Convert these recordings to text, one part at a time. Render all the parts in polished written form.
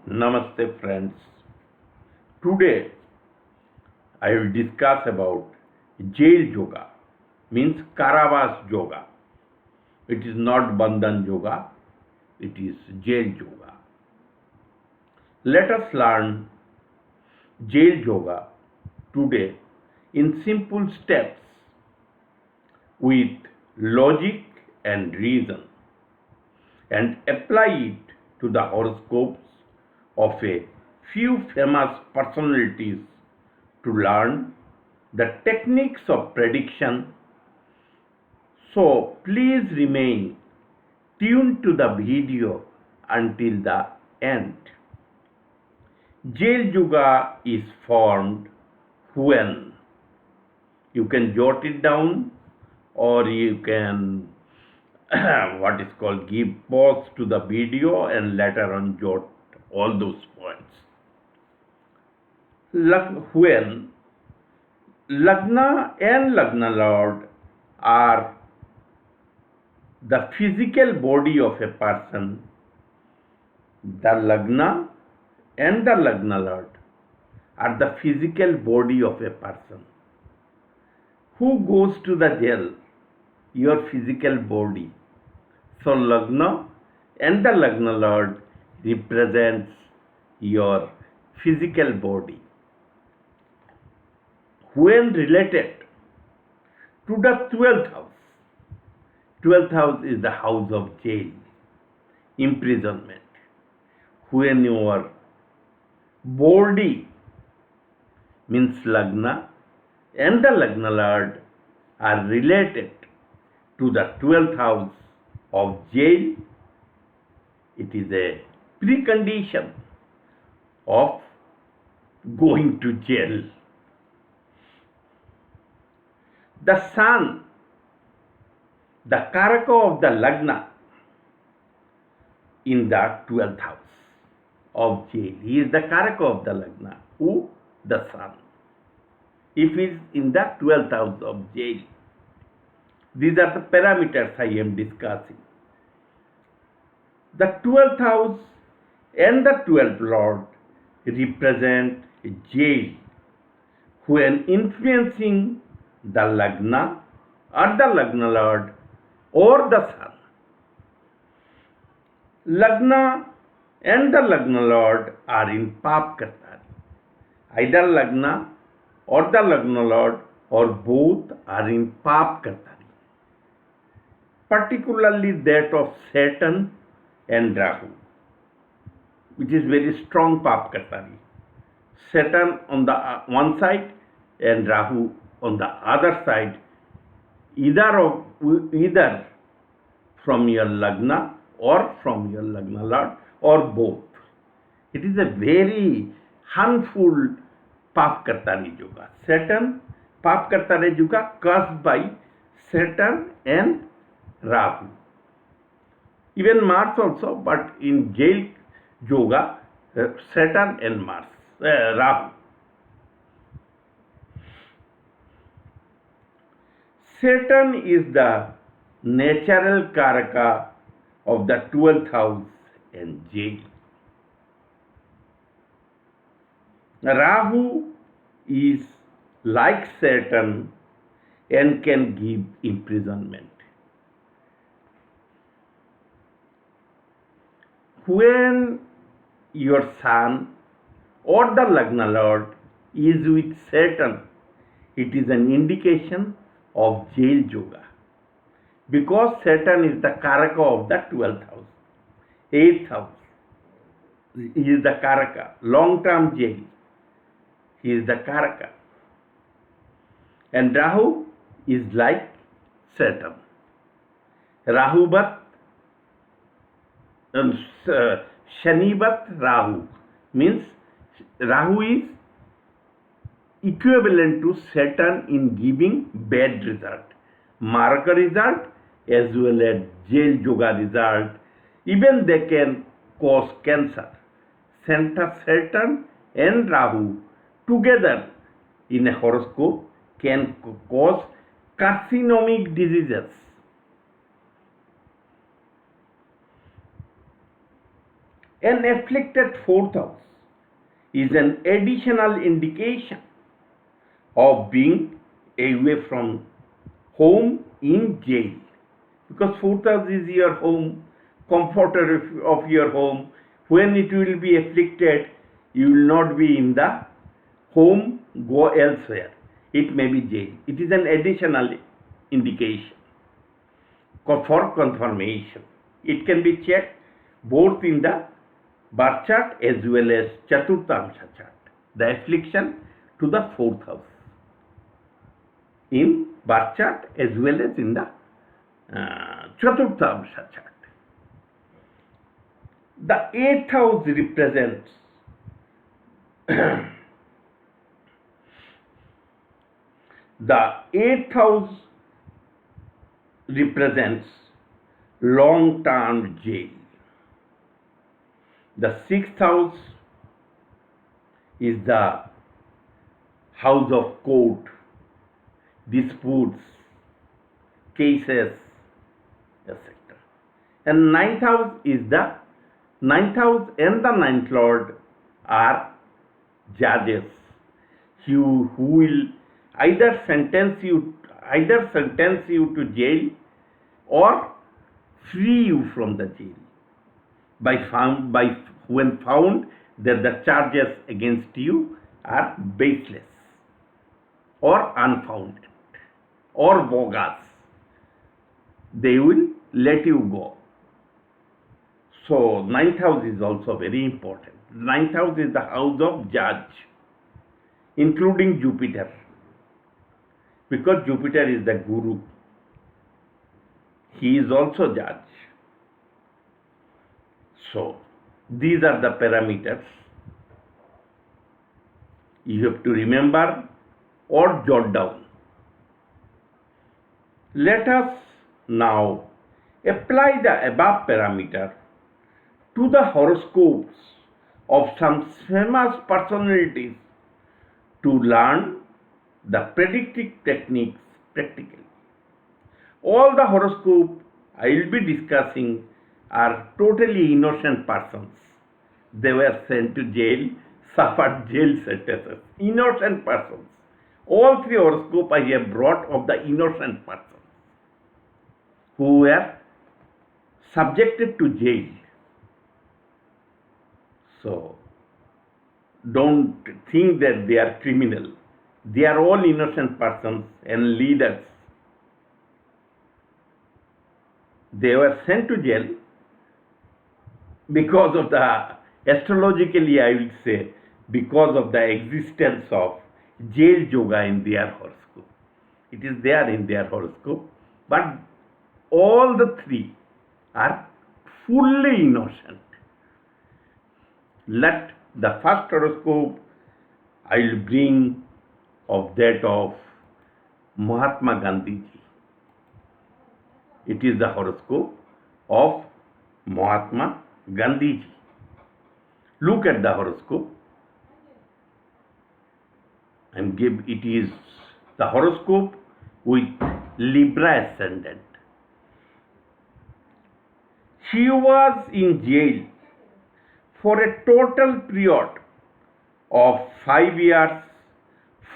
Namaste friends. Today I will discuss about jail yoga, means Karavas yoga. It is not Bandhan yoga, it is jail yoga. Let us learn jail yoga today in simple steps with logic and reason and apply it to the horoscopes of a few famous personalities to learn the techniques of prediction. So please remain tuned to the video until the end. Jail yoga is formed when you can jot it down, or you can what is called give pause to the video and later on jot all those points. When Lagna and Lagna Lord are the physical body of a person, the Lagna and the Lagna Lord are the physical body of a person. Who goes to the jail? Your physical body. So Lagna and the Lagna Lord represents your physical body. When related to the 12th house, 12th house is the house of jail, imprisonment. When your body means Lagna and the Lagna Lord are related to the 12th house of jail, it is a precondition of going to jail. The sun, the Karaka of the Lagna, in the 12th house of jail. He is the Karaka of the Lagna. Who? The sun. If he is in the 12th house of jail. These are the parameters I am discussing. The 12th house and the 12th Lord represent jail when influencing the Lagna or the Lagna Lord or the Sun. Lagna and the Lagna Lord are in Paapkartari. Either Lagna or the Lagna Lord or both are in Paapkartari. Particularly that of Saturn and Rahu, which is very strong Paapkartari. Saturn on the one side and Rahu on the other side, either from your Lagna or from your Lagna Lord or both. It is a very harmful Paapkartari Yoga. Saturn, Paapkartari Yoga caused by Saturn and Rahu. Even Mars also, but in jail yoga, Saturn and Mars, Rahu. Saturn is the natural Karaka of the 12th house and jail. Rahu is like Saturn and can give imprisonment. When your sun or the Lagna Lord is with Saturn, it is an indication of jail yoga, because Saturn is the Karaka of the 12th house. 8th house, he is the Karaka, long-term jail, he is the Karaka. And Rahu is like Saturn. Rahubat Shanibat Rahu means Rahu is equivalent to Saturn in giving bad result, Maraka result as well as jail yoga result. Even they can cause cancer. Saturn and Rahu together in a horoscope can cause carcinogenic diseases. An afflicted fourth house is an additional indication of being away from home in jail, because fourth house is your home, comforter of your home. When it will be afflicted, you will not be in the home, go elsewhere. It may be jail. It is an additional indication for confirmation. It can be checked both in the birth chart as well as Chaturthamsha chart. The affliction to the fourth house in birth chart as well as in the Chaturthamsha chart. The eighth house represents the eighth house represents long-term jail. The sixth house is the house of court, disputes, cases, etc. And ninth house and the ninth lord are judges who will either sentence you to jail or free you from the jail when found that the charges against you are baseless or unfounded or bogus. They will let you go. So ninth house is also very important. Ninth house is the house of judge, including Jupiter, because Jupiter is the guru. He is also judge. So these are the parameters you have to remember or jot down. Let us now apply the above parameter to the horoscopes of some famous personalities to learn the predictive techniques practically. All the horoscope I will be discussing are totally innocent persons. They were sent to jail, suffered jail sentences. Innocent persons. All three horoscopes I have brought of the innocent persons who were subjected to jail. So don't think that they are criminal. They are all innocent persons and leaders. They were sent to jail because of the, astrologically I will say, because of the existence of jail yoga in their horoscope. It is there in their horoscope, but all the three are fully innocent. Let the first horoscope I will bring of that of Mahatma Gandhi-ji. It is the horoscope of Mahatma Gandhi-ji. Look at the horoscope. It is the horoscope with Libra ascendant. She was in jail for a total period of 5 years,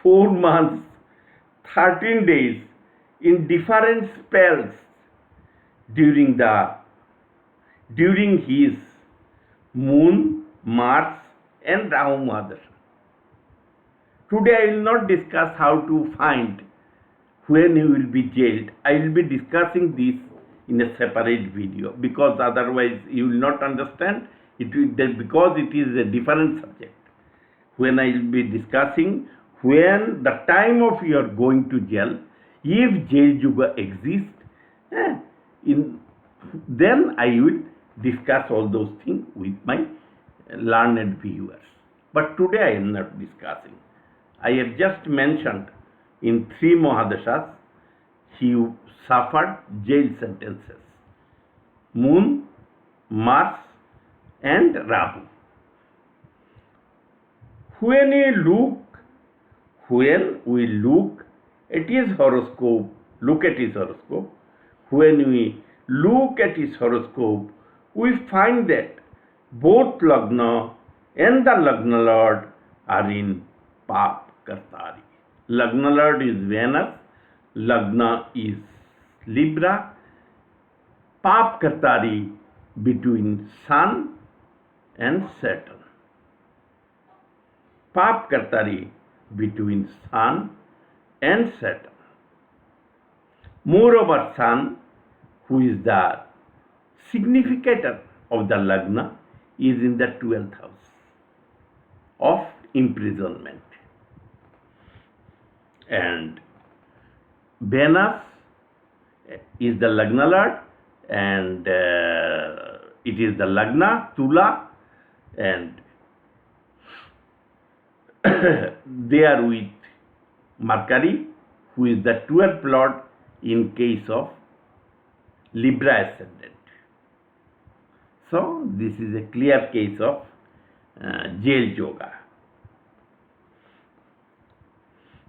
4 months, 13 days in different spells during his Moon, Mars and Rahu Mother. Today I will not discuss how to find when you will be jailed. I will be discussing this in a separate video, because otherwise you will not understand it, because it is a different subject. When I will be discussing when the time of your going to jail, if jail yoga exists, then I will discuss all those things with my learned viewers. But today I am not discussing. I have just mentioned in 3 Mahadashas he suffered jail sentences: Moon, Mars and Rahu. When we look at his horoscope, when we look at his horoscope, we find that Both Lagna and the Lagna Lord are in Paapkartari. Lagna Lord is Venus, Lagna is Libra, Paapkartari between Sun and Saturn. Paapkartari between Sun and Saturn. Moreover, Sun, who is the significator of the Lagna, is in the 12th house of imprisonment. And Venus is the Lagna Lord, and it is the Lagna, Tula, and they are with Mercury, who is the 12th Lord in case of Libra ascendant. So, this is a clear case of jail yoga.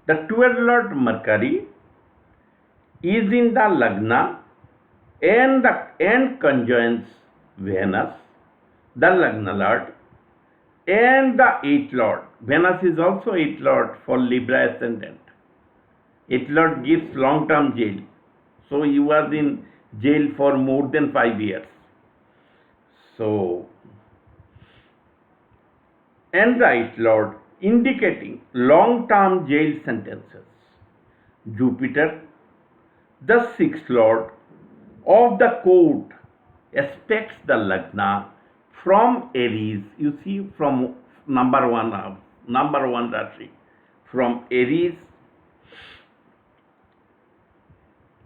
The 12th Lord Mercury is in the Lagna and conjoins Venus, the Lagna Lord, and the 8th Lord. Venus is also 8th Lord for Libra ascendant. 8th Lord gives long-term jail. So he was in jail for more than 5 years. So, and the 8th Lord indicating long-term jail sentences. Jupiter, the 6th Lord of the court, aspects the Lagna from Aries. You see, from number one Rashi, from Aries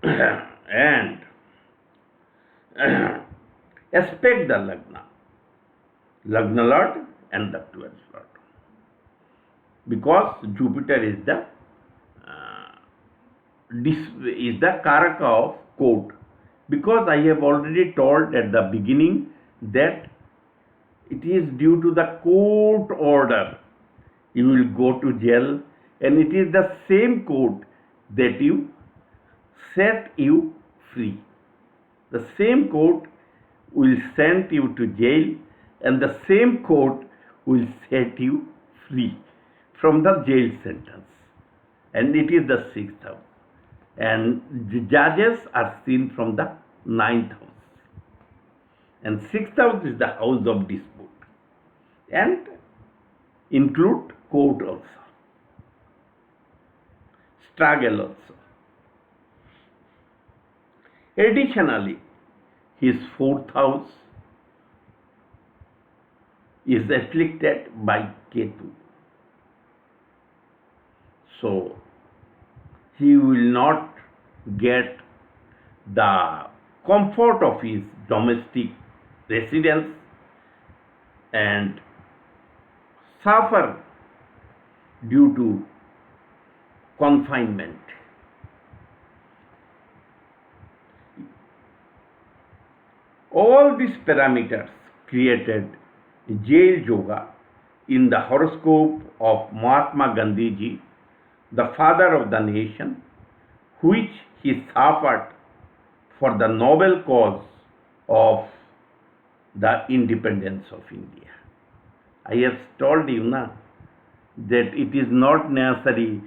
and aspect the Lagna Lord and the 12th Lord, because Jupiter is the Karaka of court. Because I have already told at the beginning that it is due to the court order you will go to jail, and it is the same court that you set you free. The same court will send you to jail, and the same court will set you free from the jail sentence. And it is the 6th house. And the judges are seen from the 9th house. And 6th house is the house of dispute, and include court also, struggle also. Additionally, his 4th house is afflicted by Ketu. So, he will not get the comfort of his domestic residence and suffer due to confinement. All these parameters created jail yoga in the horoscope of Mahatma Gandhi-ji, the father of the nation, which he suffered for the noble cause of the independence of India. I have told you now that it is not necessary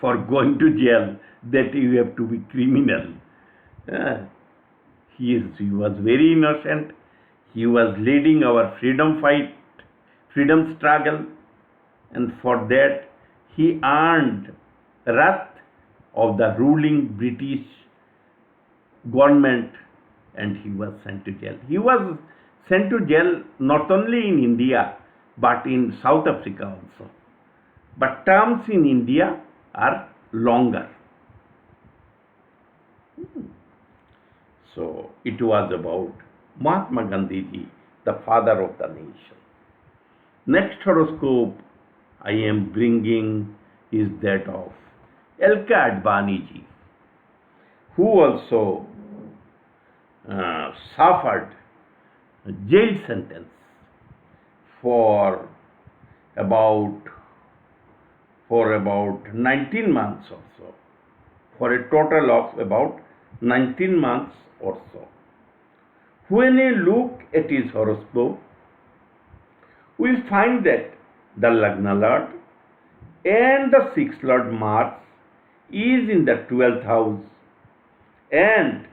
for going to jail that you have to be criminal. He was very innocent. He was leading our freedom fight, freedom struggle, and for that he earned wrath of the ruling British government, and he was sent to jail. He was sent to jail not only in India but in South Africa also. But terms in India are longer. So it was about Mahatma Gandhi-ji, the father of the nation. Next horoscope I am bringing is that of Advani-ji, who also suffered a jail sentence for about 19 months or so, for a total of about 19 months or so. When you look at his horoscope, we will find that the Lagna Lord and the 6th Lord Mars is in the 12th house, and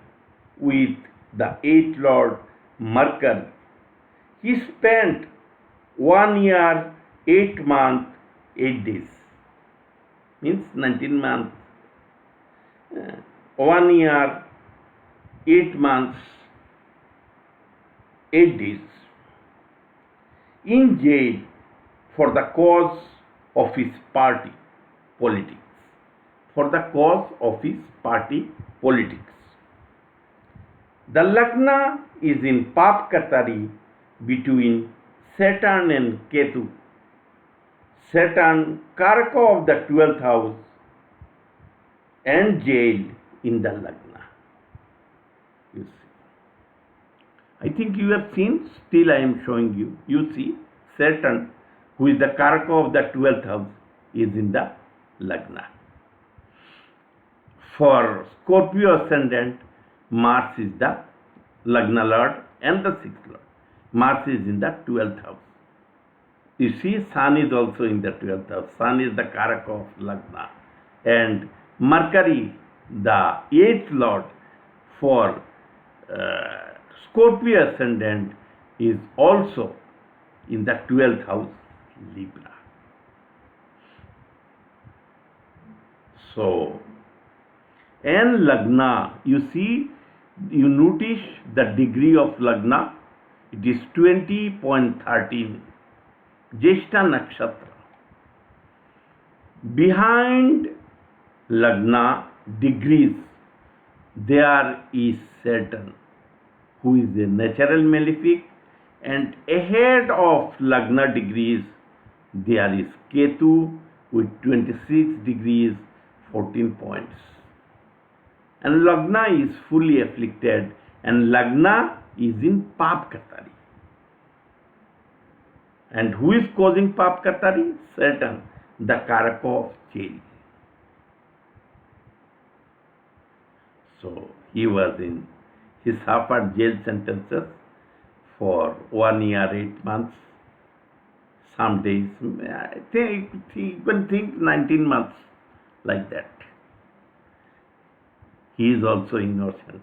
with the 8th Lord Mercury. He spent 1 year, 8 months, 8 days. Means 19 months. 1 year, 8 months, 8 days in jail for the cause of his party politics. For the cause of his party politics. The Lagna is in Paapkartari between Saturn and Ketu. Saturn, Karaka of the 12th house, and jail in the Lagna. You see. I think you have seen, still I am showing you. You see, Saturn, who is the Karaka of the 12th house, is in the Lagna. For Scorpio ascendant, Mars is the Lagna Lord and the 6th Lord. Mars is in the 12th house. You see, Sun is also in the 12th house. Sun is the Karaka of Lagna. And Mercury, the 8th Lord for Scorpio ascendant, is also in the 12th house, Libra. So, and Lagna, you see, you notice the degree of Lagna, it is 20.13, Jeshta Nakshatra. Behind Lagna degrees, there is Saturn, who is a natural malefic, and ahead of Lagna degrees, there is Ketu with 26 degrees, 14 points. And Lagna is fully afflicted, and Lagna is in Paapkartari. And who is causing Paapkartari? Saturn, the Karaka of jail. So he was in, he suffered jail sentences for 1 year, 8 months, some days, I think, you can think 19 months, like that. He is also innocent.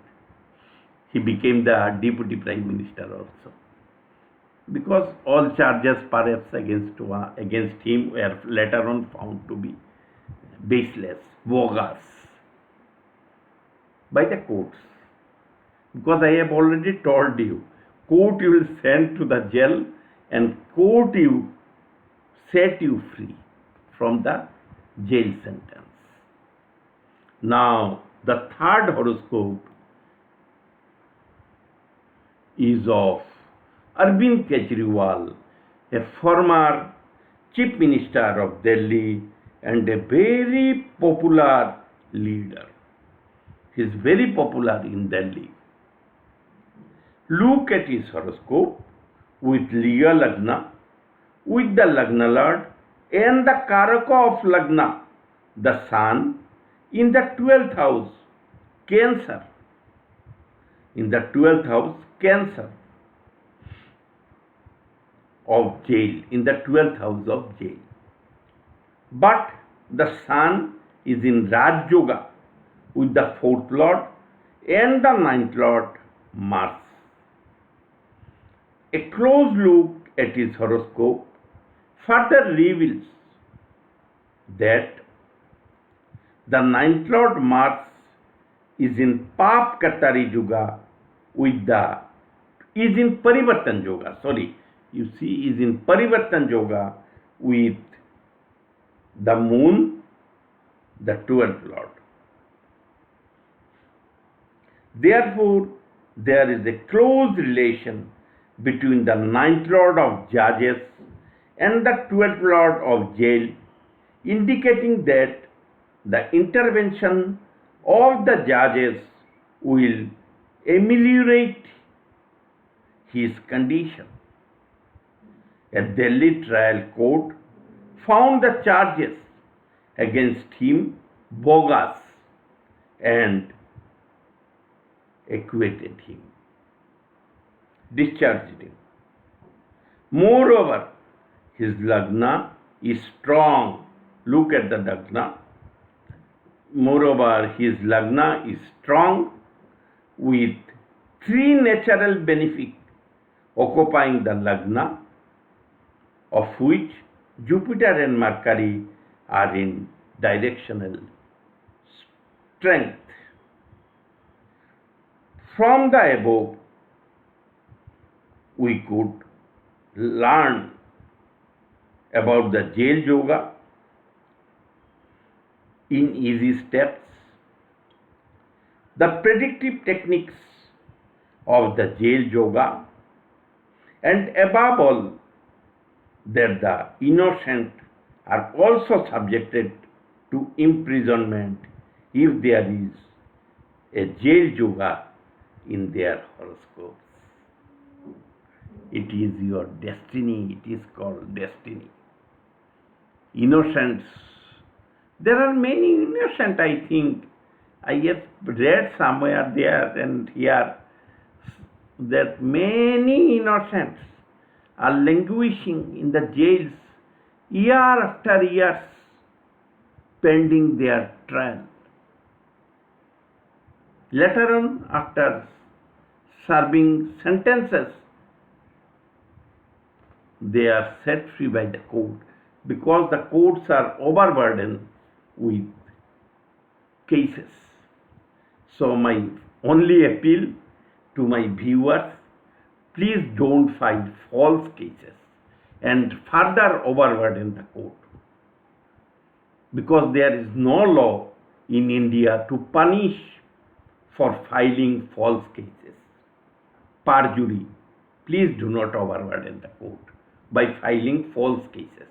He became the deputy prime minister also. Because all charges perhaps against him were later on found to be baseless, bogus by the courts. Because I have already told you, court you will send to the jail, and court you set you free from the jail sentence. Now, the third horoscope is of Arvind Kejriwal, a former chief minister of Delhi and a very popular leader. He is very popular in Delhi. Look at his horoscope with Leo Lagna, with the Lagna Lord and the Karaka of Lagna, the Sun, in the 12th house, Cancer. In the 12th house, Cancer of jail, in the 12th house of jail. But the Sun is in Raj Yoga with the 4th Lord and the 9th Lord, Mars. A close look at his horoscope further reveals that the 9th Lord Mars is in Paapkartari Yoga with the, is in Parivartan Yoga, you see, is in Parivartan Yoga with the moon, the 12th Lord. Therefore, there is a close relation between the 9th Lord of Judges and the 12th Lord of Jail, indicating that the intervention of the judges will ameliorate his condition. A Delhi trial court found the charges against him bogus and acquitted him, discharged him. Moreover, his Lagna is strong. Look at the Lagna. Moreover, his Lagna is strong with 3 natural benefic occupying the Lagna, of which Jupiter and Mercury are in directional strength. From the above, we could learn about the jail yoga in easy steps, the predictive techniques of the jail yoga, and above all, that the innocent are also subjected to imprisonment if there is a jail yoga in their horoscopes. It is your destiny, it is called destiny. Innocents. There are many innocent, I think. I have read somewhere there and here that many innocents are languishing in the jails year after year pending their trial. Later on, after serving sentences, they are set free by the court because the courts are overburdened with cases. So my only appeal to my viewers, please don't file false cases and further overburden the court, because there is no law in India to punish for filing false cases. Perjury. Please do not overburden the court by filing false cases.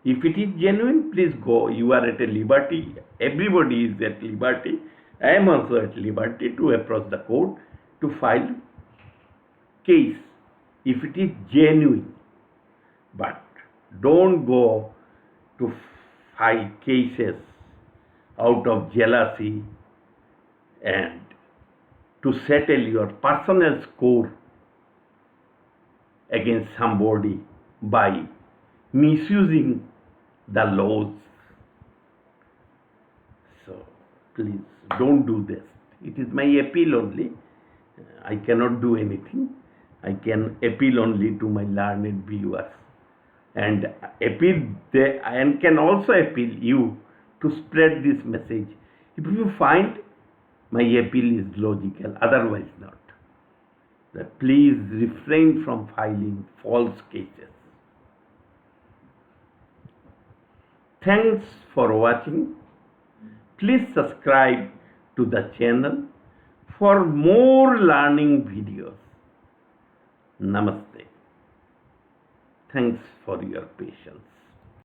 If it is genuine, please go. You are at a liberty. Everybody is at liberty. I am also at liberty to approach the court to file case if it is genuine. But don't go to file cases out of jealousy and to settle your personal score against somebody by misusing the laws. So please don't do this. It is my appeal only. I cannot do anything. I can appeal only to my learned viewers and can also appeal you to spread this message. If you find my appeal is logical, otherwise not, that please refrain from filing false cases. Thanks for watching. Please subscribe to the channel for more learning videos. Namaste. Thanks for your patience.